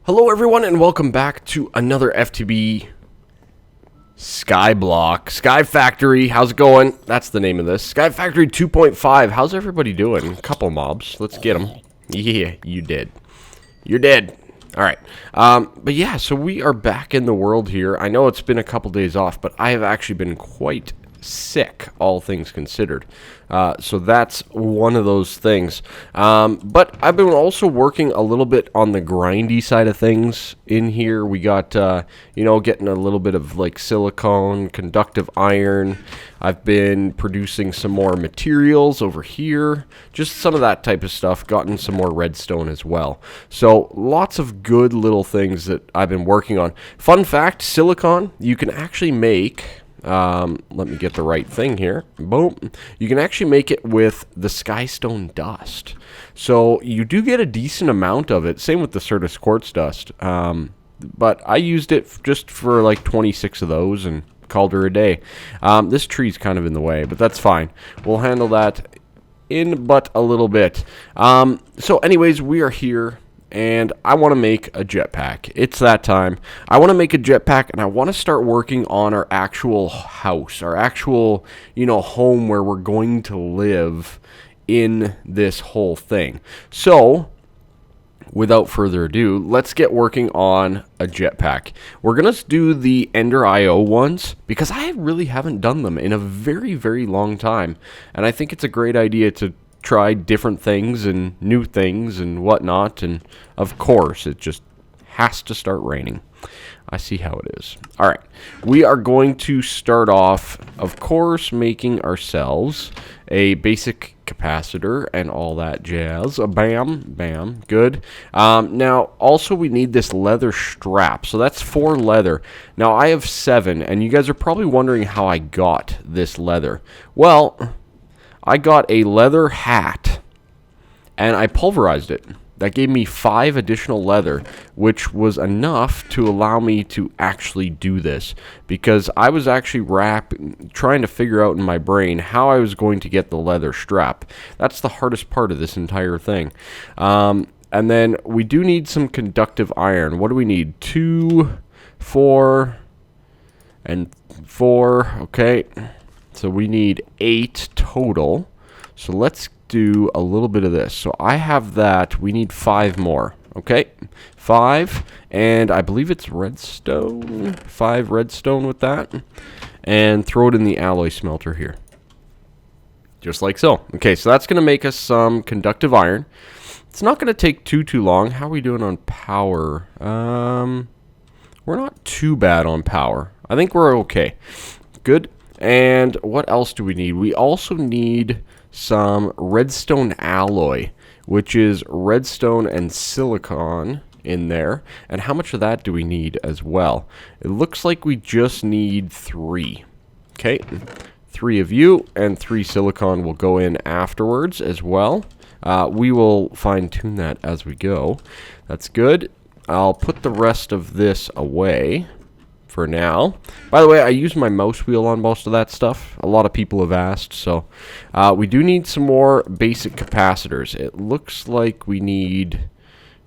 Hello everyone and welcome back to another FTB SkyBlock. SkyFactory, how's it going? That's the name of this. SkyFactory 2.5, how's everybody doing? Couple mobs, let's get them. Yeah, you did. You're dead. Alright, but yeah, so we are back in the world here. I know it's been a couple days off, but I have actually been quite sick, all things considered. So that's one of those things. But I've been also working a little bit on the grindy side of things in here. We got, getting a little bit of like silicone, conductive iron. I've been producing some more materials over here. Just some of that type of stuff. Gotten some more redstone as well. So lots of good little things that I've been working on. Fun fact, silicon, you can actually make... let me get the right thing here. Boom. You can actually make it with the skystone dust. So you do get a decent amount of it. Same with the Certus quartz dust. But I used it just for like 26 of those and called her a day. This tree's kind of in the way, but that's fine. We'll handle that in but a little bit. So anyways, we are here. And I want to make a jetpack. It's that time. I want to make a jetpack, and I want to start working on our actual house, our actual, home where we're going to live in this whole thing. So, without further ado, let's get working on a jetpack. We're going to do the Ender IO ones, because I really haven't done them in a very, very long time. And I think it's a great idea to try different things and new things and whatnot, and of course it just has to start raining. I see how it is. Alright, we are going to start off, of course, making ourselves a basic capacitor and all that jazz. Bam, bam, good. Now, also we need this leather strap, so that's 4 leather. Now, I have 7, and you guys are probably wondering how I got this leather. Well, I got a leather hat, and I pulverized it. That gave me 5 additional leather, which was enough to allow me to actually do this. Because I was actually trying to figure out in my brain how I was going to get the leather strap. That's the hardest part of this entire thing. And then we do need some conductive iron. What do we need? 2, 4, and 4. Okay. So we need 8 total. So let's do a little bit of this. So I have that. We need 5 more. Okay. 5. And I believe it's redstone. 5 redstone with that. And throw it in the alloy smelter here. Just like so. Okay, so that's going to make us some conductive iron. It's not going to take too long. How are we doing on power? We're not too bad on power. I think we're okay. Good. And what else do we need? We also need some redstone alloy, which is redstone and silicon in there. And how much of that do we need as well? It looks like we just need 3. Okay, 3 of you, and 3 silicon will go in afterwards as well. We will fine-tune that as we go. That's good. I'll put the rest of this away for now. By the way, I use my mouse wheel on most of that stuff. A lot of people have asked, so we do need some more basic capacitors. It looks like we need,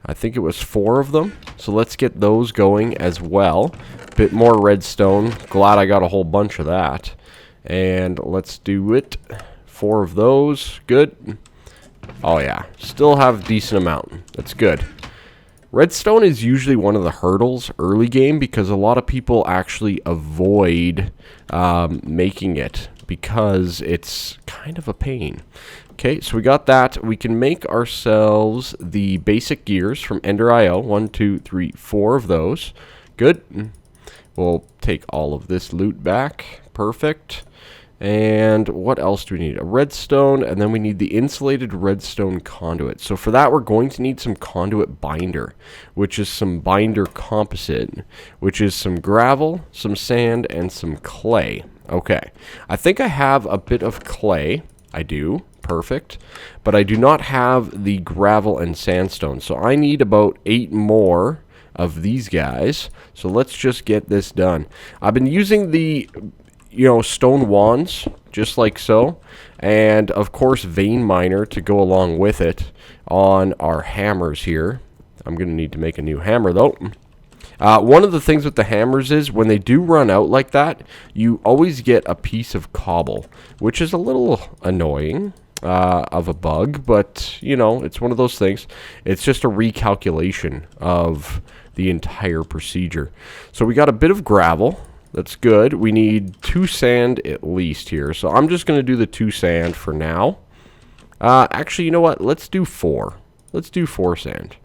I think it was 4 of them, so let's get those going as well. Bit more redstone. Glad I got a whole bunch of that. And let's do it. 4 of those. Good. Oh yeah, still have a decent amount. That's good. Redstone is usually one of the hurdles early game because a lot of people actually avoid making it because it's kind of a pain. Okay, so we got that. We can make ourselves the basic gears from Ender IO. 1, 2, 3, 4 of those. Good. We'll take all of this loot back. Perfect. And what else do we need? A redstone, and then we need the insulated redstone conduit. So for that, we're going to need some conduit binder, which is some binder composite, which is some gravel, some sand, and some clay. Okay, I think I have a bit of clay. I do. Perfect. But I do not have the gravel and sandstone. So I need about 8 more of these guys. So let's just get this done. I've been using the stone wands, just like so, and of course vein miner to go along with it on our hammers here. I'm going to need to make a new hammer, though. One of the things with the hammers is when they do run out like that, you always get a piece of cobble, which is a little annoying of a bug, but, you know, it's one of those things. It's just a recalculation of the entire procedure. So we got a bit of gravel. That's good. We need 2 sand at least here. So I'm just going to do the 2 sand for now. Actually, you know what? Let's do 4. Let's do 4 sand.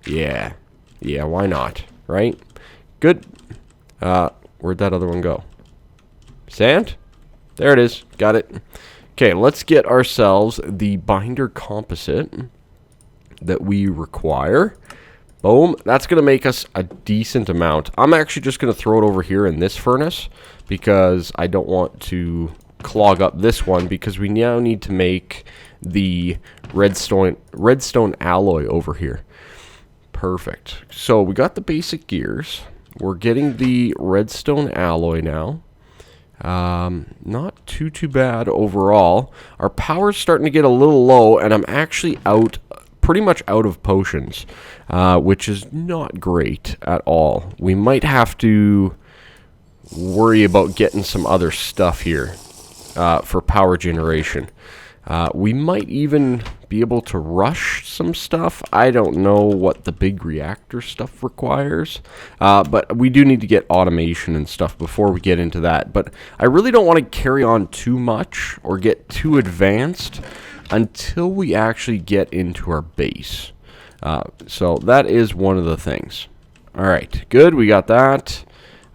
Yeah. Yeah, why not? Right? Good. Where'd that other one go? Sand? There it is. Got it. Okay, let's get ourselves the binder composite that we require. Boom. That's going to make us a decent amount. I'm actually just going to throw it over here in this furnace because I don't want to clog up this one because we now need to make the redstone alloy over here. Perfect. So we got the basic gears. We're getting the redstone alloy now. Not too bad overall. Our power's starting to get a little low, and I'm actually pretty much out of potions, which is not great at all. We might have to worry about getting some other stuff here for power generation. We might even be able to rush some stuff. I don't know what the big reactor stuff requires, but we do need to get automation and stuff before we get into that. But I really don't want to carry on too much or get too advanced until we actually get into our base. So that is one of the things. All right, good. We got that.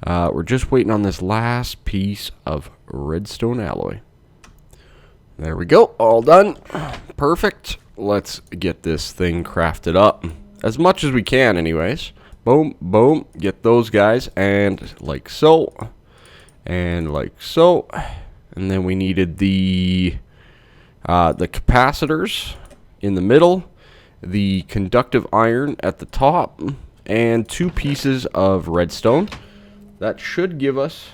We're just waiting on this last piece of redstone alloy. There we go, all done. Perfect. Let's get this thing crafted up. As much as we can, anyways. Boom, boom. Get those guys, and like so. And like so. And then we needed the capacitors in the middle, the conductive iron at the top, and 2 pieces of redstone. That should give us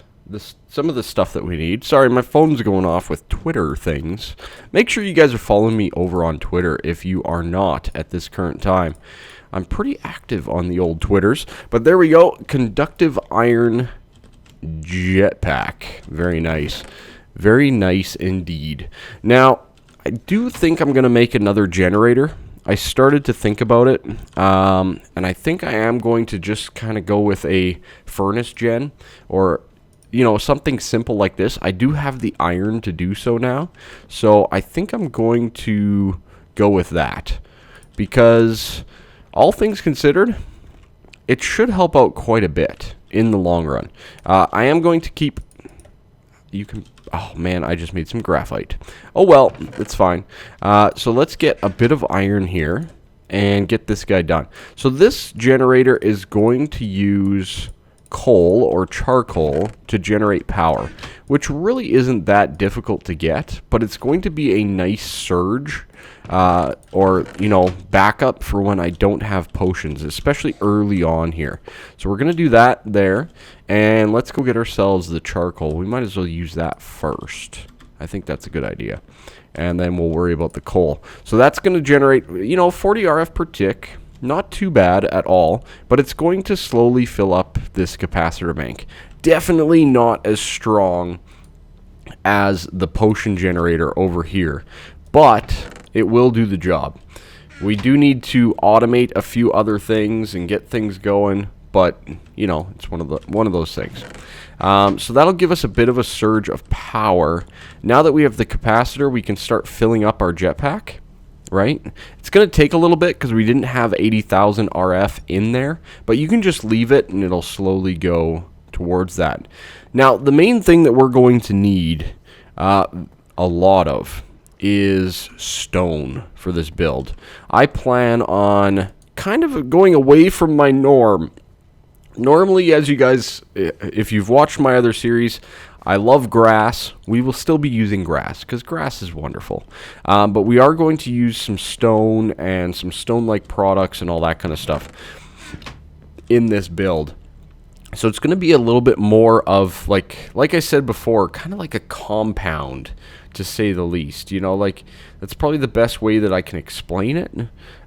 some of the stuff that we need. Sorry, my phone's going off with Twitter things. Make sure you guys are following me over on Twitter if you are not at this current time. I'm pretty active on the old Twitters. But there we go. Conductive iron jetpack. Very nice. Very nice indeed. Now, I do think I'm going to make another generator. I started to think about it, and I think I am going to just kind of go with a furnace gen, or you know, something simple like this. I do have the iron to do so now, so I think I'm going to go with that, because all things considered, it should help out quite a bit in the long run. I am going to keep... Oh man, I just made some graphite. Oh well, it's fine. So let's get a bit of iron here and get this guy done. So this generator is going to use coal or charcoal to generate power, which really isn't that difficult to get, but it's going to be a nice surge or, you know, backup for when I don't have potions, especially early on here. So we're going to do that there, and let's go get ourselves the charcoal. We might as well use that first. I think that's a good idea. And then we'll worry about the coal. So that's going to generate, you know, 40 RF per tick. Not too bad at all, but it's going to slowly fill up this capacitor bank. Definitely not as strong as the potion generator over here, but it will do the job. We do need to automate a few other things and get things going, but you know, it's one of those things. So that'll give us a bit of a surge of power. Now that we have the capacitor, we can start filling up our jetpack. Right? It's going to take a little bit because we didn't have 80,000 RF in there, but you can just leave it and it'll slowly go towards that. Now, the main thing that we're going to need a lot of is stone for this build. I plan on kind of going away from my norm. Normally, as you guys, if you've watched my other series, I love grass. We will still be using grass because grass is wonderful. But we are going to use some stone and some stone-like products and all that kind of stuff in this build. So it's going to be a little bit more of, like I said before, kind of like a compound, to say the least. You know, like That's probably the best way that I can explain it.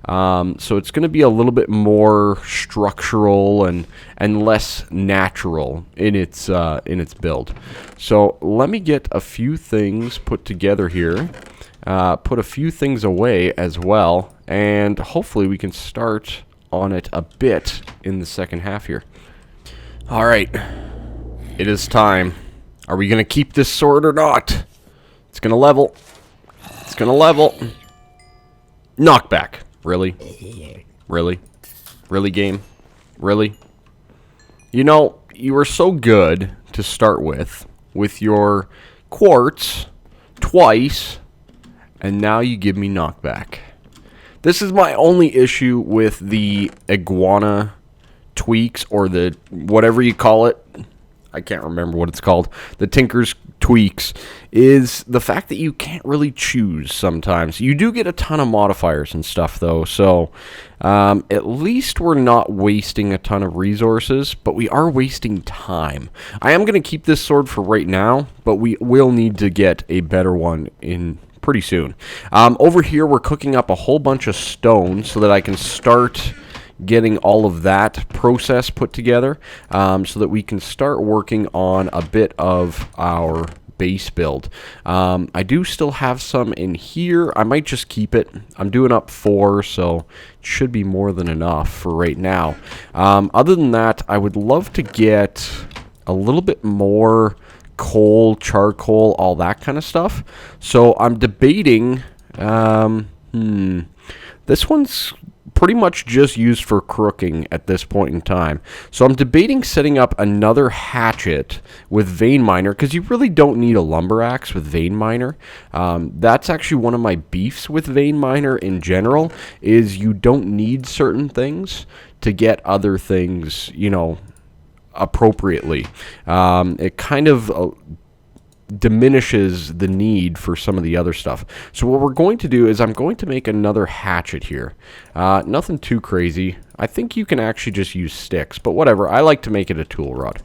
So it's going to be a little bit more structural and less natural in its build. So let me get a few things put together here. Put a few things away as well, and hopefully we can start on it a bit in the second half here. Alright, it is time. Are we going to keep this sword or not? It's going to level. It's going to level. Knockback. Really? Really? Really, game? Really? You know, you were so good to start with your quartz twice, and now you give me knockback. This is my only issue with the iguana tweaks, or the whatever you call it. I can't remember what it's called. The Tinker's tweaks is the fact that you can't really choose sometimes. You do get a ton of modifiers and stuff though, so at least we're not wasting a ton of resources, but we are wasting time. I am going to keep this sword for right now, but we will need to get a better one in pretty soon. Over here we're cooking up a whole bunch of stone so that I can start getting all of that process put together, so that we can start working on a bit of our base build. I do still have some in here. I might just keep it. I'm doing up 4, so it should be more than enough for right now. Other than that, I would love to get a little bit more coal, charcoal, all that kind of stuff. So I'm debating, this one's pretty much just used for crooking at this point in time. So I'm debating setting up another hatchet with vein miner, because you really don't need a lumber axe with vein miner. That's actually one of my beefs with vein miner in general, is you don't need certain things to get other things, you know, appropriately. It kind of diminishes the need for some of the other stuff. So what we're going to do is I'm going to make another hatchet here. Nothing too crazy. I think you can actually just use sticks, but whatever. I like to make it a tool rod.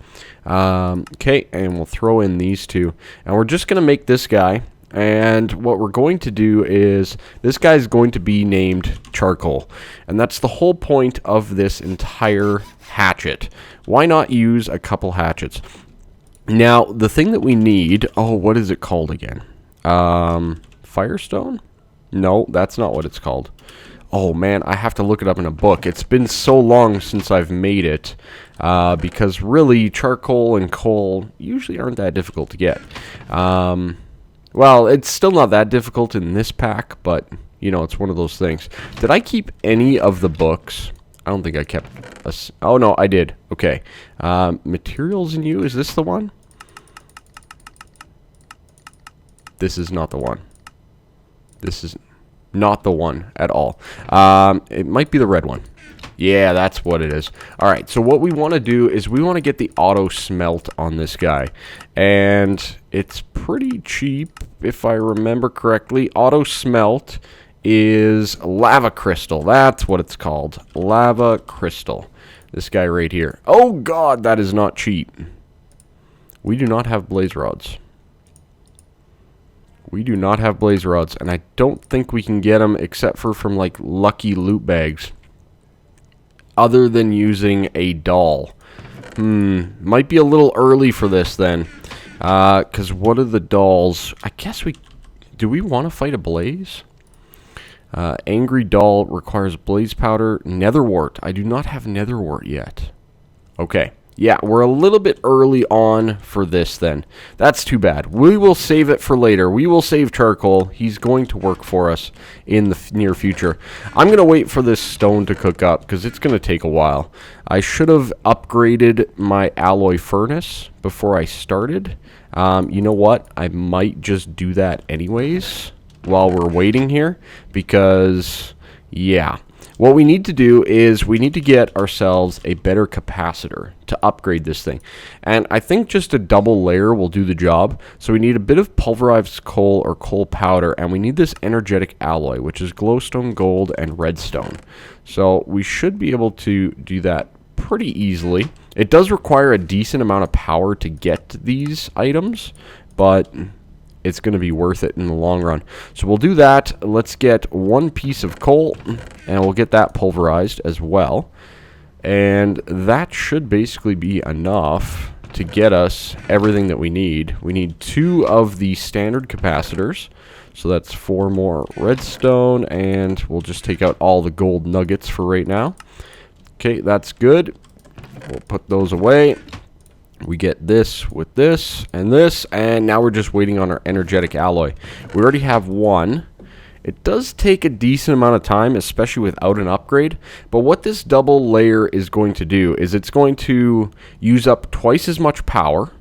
Okay, and we'll throw in these two. And we're just going to make this guy. And what we're going to do is, this guy's going to be named Charcoal. And that's the whole point of this entire hatchet. Why not use a couple hatchets? Now, the thing that we need... Oh, what is it called again? Firestone? No, that's not what it's called. Oh, man, I have to look it up in a book. It's been so long since I've made it. Because really, charcoal and coal usually aren't that difficult to get. Well, it's still not that difficult in this pack, but, you know, it's one of those things. Did I keep any of the books? I don't think I kept a... Oh, no, I did. Okay. Materials in you. Is this the one? This is not the one. This is not the one at all. It might be the red one. Yeah, that's what it is. Alright, so what we want to do is we want to get the auto smelt on this guy. And it's pretty cheap, if I remember correctly. Auto smelt is lava crystal. That's what it's called. Lava crystal. This guy right here. Oh god, that is not cheap. We do not have blaze rods. We do not have blaze rods, and I don't think we can get them except for from like lucky loot bags. Other than using a doll. Might be a little early for this then. Because what are the dolls? I guess we... Do we want to fight a blaze? Angry doll requires blaze powder. Netherwort. I do not have netherwort yet. Okay. Yeah, we're a little bit early on for this then. That's too bad. We will save it for later. We will save charcoal. He's going to work for us in the near future. I'm going to wait for this stone to cook up because it's going to take a while. I should have upgraded my alloy furnace before I started. You know what? I might just do that anyways while we're waiting here because, yeah. What we need to do is we need to get ourselves a better capacitor to upgrade this thing. And I think just a double layer will do the job. So we need a bit of pulverized coal or coal powder, and we need this energetic alloy, which is glowstone, gold, and redstone. So we should be able to do that pretty easily. It does require a decent amount of power to get these items, but it's going to be worth it in the long run. So we'll do that. Let's get one piece of coal, and we'll get that pulverized as well. And that should basically be enough to get us everything that we need. We need 2 of the standard capacitors. So that's 4 more redstone, and we'll just take out all the gold nuggets for right now. Okay, that's good. We'll put those away. We get this with this, and now we're just waiting on our energetic alloy. We already have 1. It does take a decent amount of time, especially without an upgrade, but what this double layer is going to do is it's going to use up twice as much power.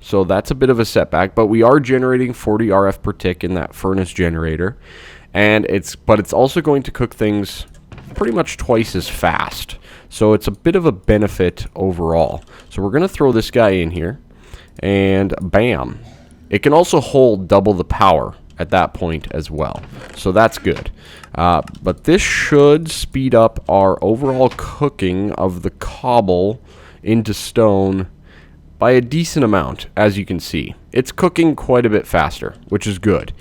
So that's a bit of a setback, but we are generating 40 RF per tick in that furnace generator, and it's also going to cook things pretty much twice as fast. So it's a bit of a benefit overall. So we're going to throw this guy in here, and bam. It can also hold double the power at that point as well. So that's good. But this should speed up our overall cooking of the cobble into stone by a decent amount, as you can see. It's cooking quite a bit faster, which is good.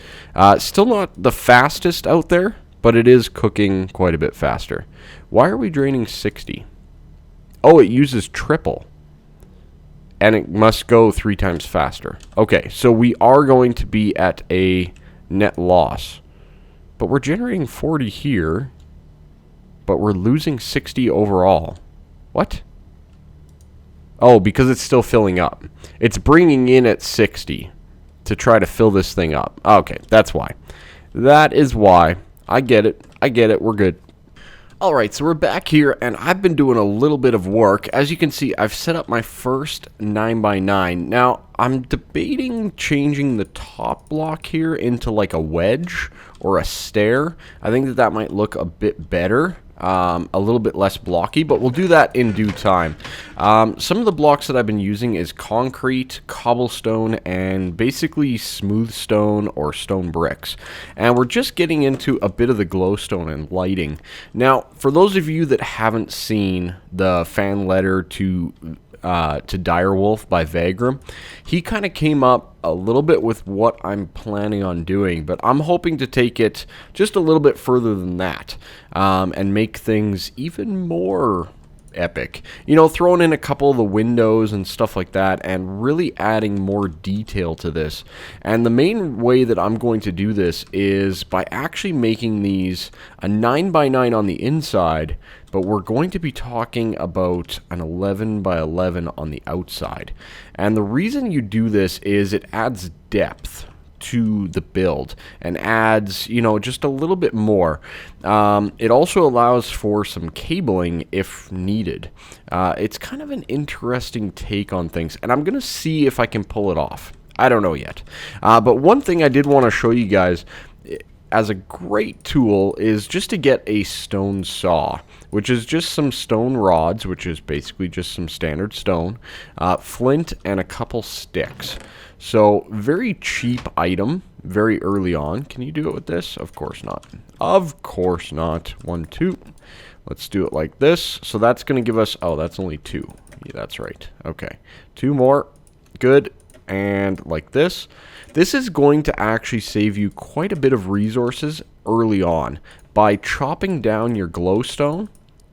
Still not the fastest out there, but it is cooking quite a bit faster. Why are we draining 60? Oh, it uses triple. And it must go 3 times faster. Okay, so we are going to be at a net loss. But we're generating 40 here, but we're losing 60 overall. What? Oh, because it's still filling up. It's bringing in at 60 to try to fill this thing up. Okay, that's why. That is why. I get it. I get it. We're good. Alright, so we're back here, and I've been doing a little bit of work. As you can see, I've set up my first 9x9. Now, I'm debating changing the top block here into like a wedge or a stair. I think that might look a bit better. A little bit less blocky, but we'll do that in due time. Some of the blocks that I've been using is concrete, cobblestone, and basically smooth stone or stone bricks. And we're just getting into a bit of the glowstone and lighting. Now, for those of you that haven't seen the fan letter to Direwolf by Vagram, he kind of came up a little bit with what I'm planning on doing, but I'm hoping to take it just a little bit further than that, and make things even more epic. You know, throwing in a couple of the windows and stuff like that, and really adding more detail to this. And the main way that I'm going to do this is by actually making these a 9x9 on the inside, but we're going to be talking about an 11x11 on the outside. And the reason you do this is it adds depth to the build and adds, you know, just a little bit more. It also allows for some cabling if needed. It's kind of an interesting take on things, and I'm gonna see if I can pull it off. I don't know yet. But one thing I did want to show you guys as a great tool is just to get a stone saw, which is just some stone rods, which is basically just some standard stone, flint, and a couple sticks. So, very cheap item, very early on. Can you do it with this? Of course not. Of course not. 1, 2. Let's do it like this. So that's going to give us, oh, that's only 2. Yeah, that's right. Okay. 2 more. Good. And like this. This is going to actually save you quite a bit of resources early on by chopping down your glowstone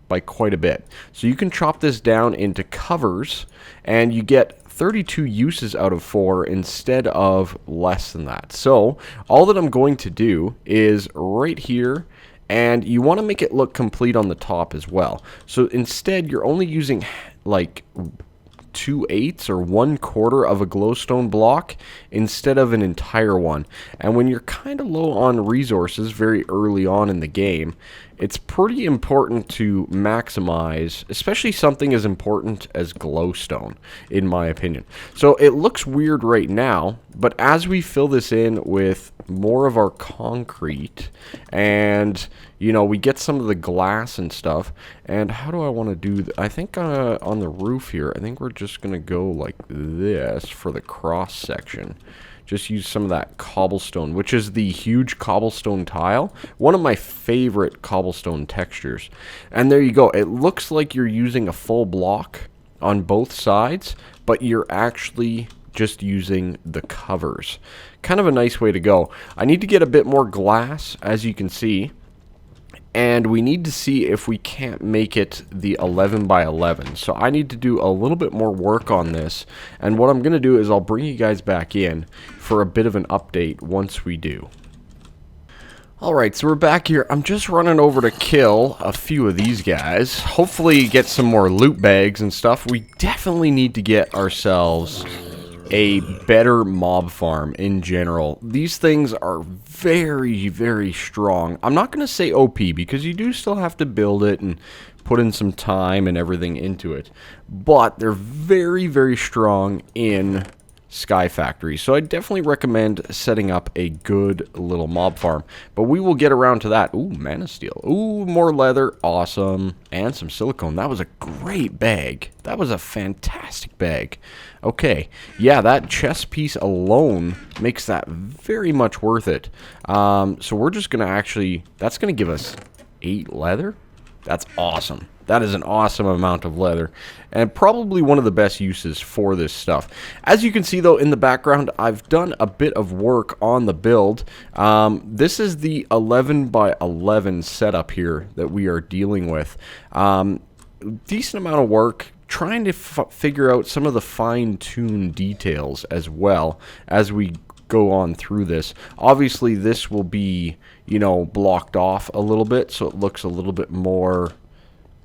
by quite a bit. So you can chop this down into covers, and you get 32 uses out of 4 instead of less than that. So all that I'm going to do is right here, and you want to make it look complete on the top as well. So instead, you're only using like 2/8 or 1/4 of a glowstone block instead of an entire one. And when you're kind of low on resources very early on in the game, it's pretty important to maximize, especially something as important as glowstone, in my opinion. So it looks weird right now, but as we fill this in with more of our concrete, and you know, we get some of the glass and stuff. And how do I want to do I think on the roof here, I think we're just gonna go like this for the cross section. Just use some of that cobblestone, which is the huge cobblestone tile. One of my favorite cobblestone textures. And there you go. It looks like you're using a full block on both sides, but you're actually just using the covers. Kind of a nice way to go. I need to get a bit more glass, as you can see. And we need to see if we can't make it the 11 by 11. So I need to do a little bit more work on this. And what I'm going to do is I'll bring you guys back in for a bit of an update once we do. Alright, so we're back here. I'm just running over to kill a few of these guys. Hopefully get some more loot bags and stuff. We definitely need to get ourselves a better mob farm in general. These things are very, very strong. I'm not going to say OP because you do still have to build it and put in some time and everything into it. But they're very, very strong in SkyFactory. So I definitely recommend setting up a good little mob farm. But we will get around to that. Ooh, mana steel. Ooh, more leather. Awesome. And some silicone. That was a great bag. That was a fantastic bag. Okay. Yeah, that chest piece alone makes that very much worth it. So we're just going to actually... That's going to give us 8 leather? That's awesome. That is an awesome amount of leather, and probably one of the best uses for this stuff. As you can see, though, in the background, I've done a bit of work on the build. This is the 11 by 11 setup here that we are dealing with. Decent amount of work, trying to figure out some of the fine-tuned details as well as we go on through this. Obviously, this will be, you know, blocked off a little bit, so it looks a little bit more,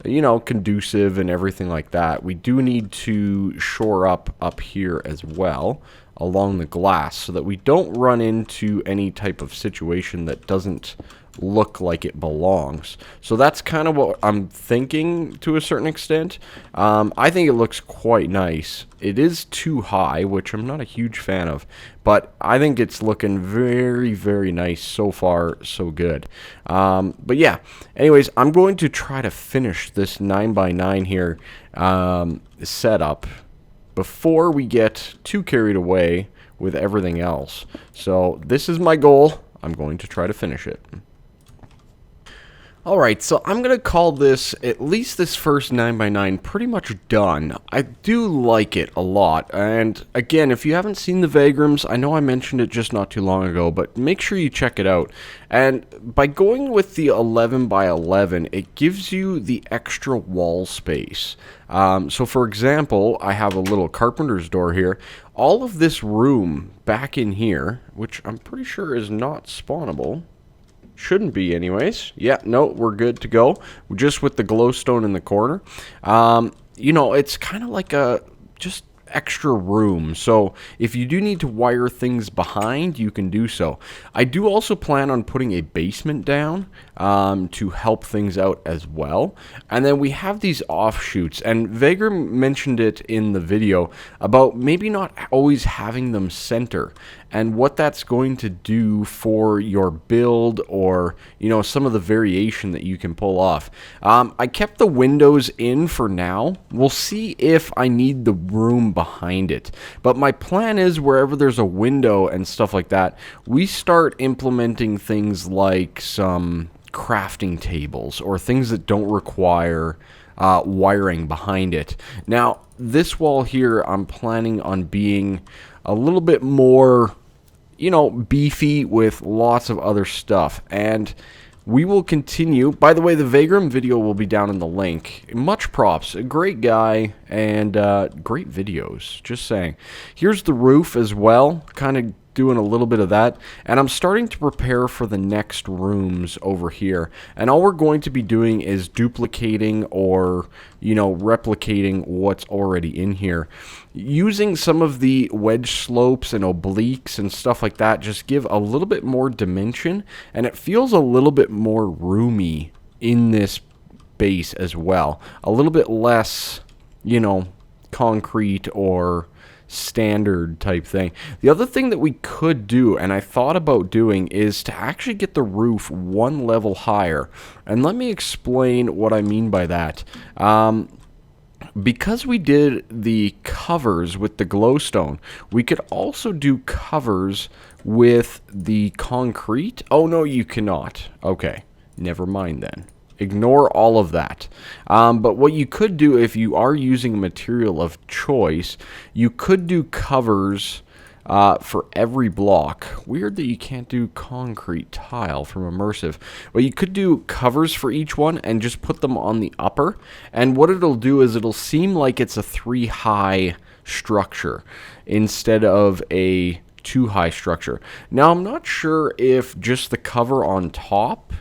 you know, conducive and everything like that. We do need to shore up here as well along the glass so that we don't run into any type of situation that doesn't look like it belongs. So that's kind of what I'm thinking to a certain extent. I think it looks quite nice. It is too high, which I'm not a huge fan of, but I think it's looking very, very nice so far, so good. But yeah, anyways, I'm going to try to finish this 9x9 here setup before we get too carried away with everything else. So this is my goal. I'm going to try to finish it. Alright, so I'm going to call this, at least this first 9x9, pretty much done. I do like it a lot, and again, if you haven't seen the Vagrams, I know I mentioned it just not too long ago, but make sure you check it out. And by going with the 11 by 11, it gives you the extra wall space. So for example, I have a little carpenter's door here. All of this room back in here, which I'm pretty sure is not spawnable. Shouldn't be anyways. Yeah, no, we're good to go. Just with the glowstone in the corner. You know, it's kind of like a just extra room. So if you do need to wire things behind, you can do so. I do also plan on putting a basement down to help things out as well. And then we have these offshoots, and Vagram mentioned it in the video about maybe not always having them center and what that's going to do for your build, or, you know, some of the variation that you can pull off. I kept the windows in for now. We'll see if I need the room behind it. But my plan is wherever there's a window and stuff like that, we start implementing things like some crafting tables or things that don't require wiring behind it. Now, this wall here, I'm planning on being a little bit more, you know, beefy with lots of other stuff, and we will continue. By the way, the Vagram video will be down in the link. Much props. A great guy, and great videos. Just saying. Here's the roof as well. Kind of doing a little bit of that, and I'm starting to prepare for the next rooms over here. And all we're going to be doing is duplicating or, you know, replicating what's already in here. Using some of the wedge slopes and obliques and stuff like that just give a little bit more dimension, and it feels a little bit more roomy in this base as well. A little bit less, you know, concrete or standard type thing. The other thing that we could do, and I thought about doing, is to actually get the roof one level higher. And let me explain what I mean by that. Because we did the covers with the glowstone, we could also do covers with the concrete. Oh, no, you cannot. Okay, never mind then. Ignore all of that. But what you could do if you are using a material of choice, you could do covers for every block. Weird that you can't do concrete tile from immersive. But you could do covers for each one and just put them on the upper. And what it'll do is it'll seem like it's a 3-high structure instead of a 2-high structure. Now, I'm not sure if just the cover on top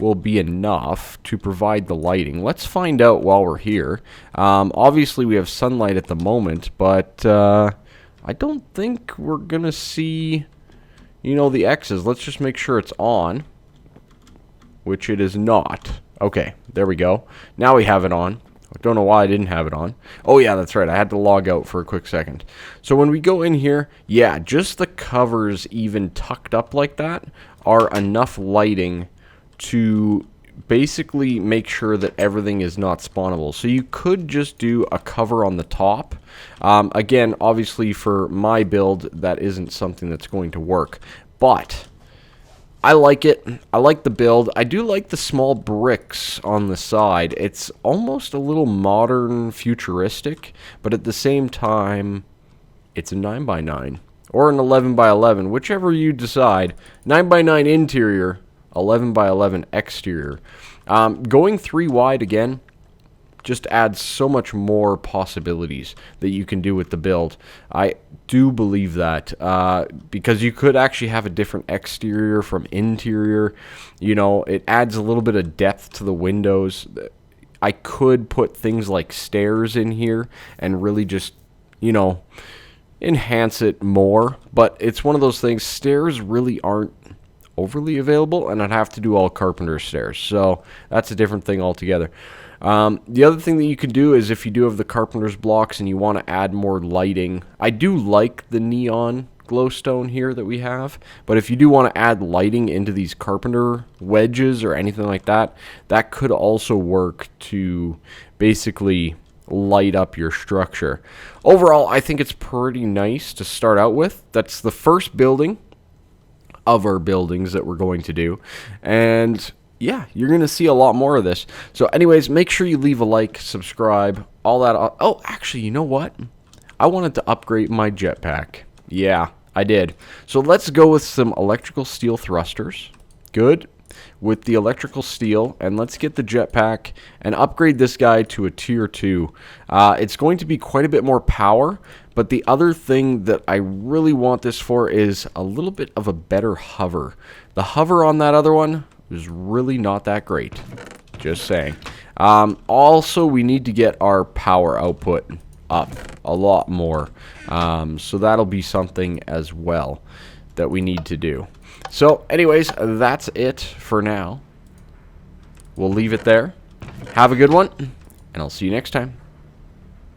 will be enough to provide the lighting. Let's find out while we're here. Obviously, we have sunlight at the moment, but I don't think we're going to see, you know, the X's. Let's just make sure it's on, which it is not. Okay, there we go. Now we have it on. I don't know why I didn't have it on. Oh, yeah, that's right. I had to log out for a quick second. So when we go in here, yeah, just the covers even tucked up like that are enough lighting to basically make sure that everything is not spawnable. So you could just do a cover on the top. Again, obviously for my build, that isn't something that's going to work. But I like it. I like the build. I do like the small bricks on the side. It's almost a little modern, futuristic, but at the same time, it's a 9x9 or an 11x11, whichever you decide. 9x9 interior, 11x11 exterior. Going 3 wide again just adds so much more possibilities that you can do with the build. I do believe that because you could actually have a different exterior from interior. You know, it adds a little bit of depth to the windows. I could put things like stairs in here and really just, you know, enhance it more. But it's one of those things, stairs really aren't overly available, and I'd have to do all carpenter stairs, so that's a different thing altogether. The other thing that you can do is if you do have the carpenter's blocks and you want to add more lighting, I do like the neon glowstone here that we have, but if you do want to add lighting into these carpenter wedges or anything like that, that could also work to basically light up your structure. Overall, I think it's pretty nice to start out with. That's the first building of our buildings that we're going to do, and yeah, you're gonna see a lot more of this. So anyways, make sure you leave a like, subscribe, all that. Oh, actually, you know what, I wanted to upgrade my jetpack. Yeah, I did. So let's go with some electrical steel thrusters. Good. With the electrical steel, and let's get the jetpack and upgrade this guy to a tier 2. It's going to be quite a bit more power, but the other thing that I really want this for is a little bit of a better hover. The hover on that other one is really not that great, just saying. Also, we need to get our power output up a lot more, so that'll be something as well that we need to do. So anyways, that's it for now. We'll leave it there. Have a good one, and I'll see you next time.